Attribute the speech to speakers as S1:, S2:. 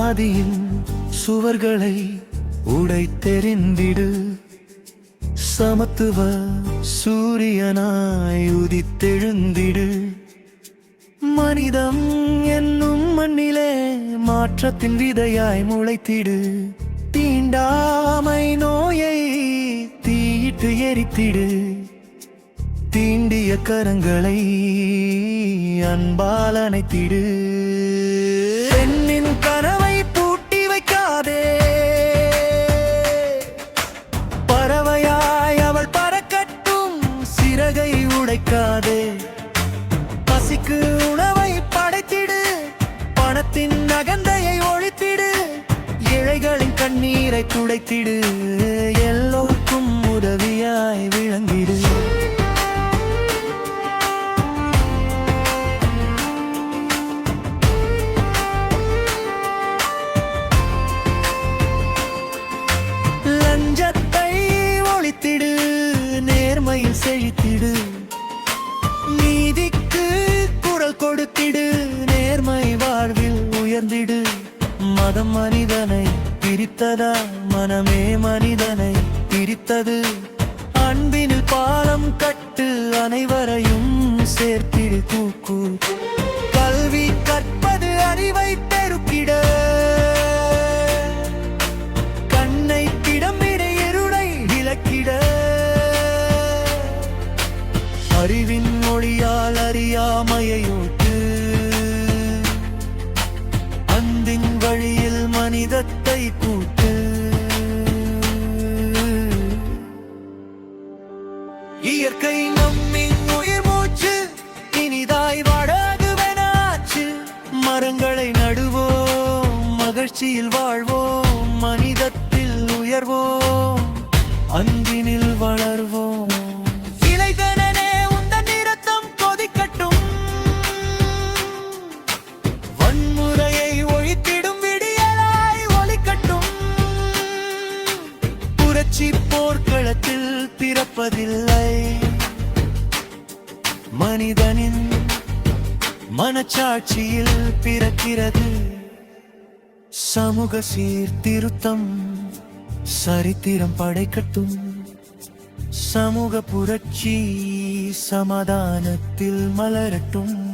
S1: சாதியின் சுவர்களை உடைத்தெறிந்திடு. சமத்துவ சூரியனாய் உதித்தெழுந்திடு. மனிதம் என்னும் மண்ணிலே மாற்றத்தின் விதையாய் முளைத்திடு. தீண்டாமை நோயை தீயிட்டு எரித்திடு. தீண்டிய கரங்களை அன்பால் அணைத்திடு. பெண்ணின் கனவை பூட்டி வைக்காதே. பறவையாய் அவள் பறக்கட்டும், சிறகை உடைக்காதே. பசிக்கு உணவை படைத்திடு. பணத்தின் அகந்தையை ஒழித்திடு. ஏழைகளின் கண்ணீரை துடைத்திடு. எல்லோருக்கும் உதவியாய் விளங்கிடு. லஞ்சத்தை ஒழித்திடு. நேர்மையில் செழித்திடு. நீதிக்கு குரல் கொடுத்திடு. நேர்மை வாழ்வில் உயர்ந்திடு. மதம் மனிதனை பிரித்ததா? மனமே மனிதனை பிரித்தது. அன்பினில் பாலம் கட்டு. அனைவரையும் சேர்த்திடு. கூக்கு கல்வி கற்பது அறிவை பெருக்கிட. கண்ணை கிடம்பிட இருளை விளக்கிட. அறிவின் மொழியால் அறியாமையை ஓட்டு. அன்பின் வழியில் மனிதத்தை கூட்டு. இயற்கை நம்மின் உயிர் மூச்சு. இனிதாய் வாழாகுவனாச்சு. மரங்களை நடுவோம், மகிழ்ச்சியில் வாழ்வோம். மனிதத்தில் உயர்வோம், அன்பினில் வளர்வோம். இளைஞனே உந்தன் இரத்தம் கொதிக்கட்டும். வன்முறையை ஒழித்திடும் விடியலாய் ஒலிக்கட்டும். புரட்சி போர்க்களத்தில் பிறப்பதில்லை. மனிதனின் மனச்சாட்சியில் பிறக்கிறது. சமூக சீர்திருத்தம் சரித்திரம் படைக்கட்டும். சமூக புரட்சி சமாதானத்தில் மலரட்டும்.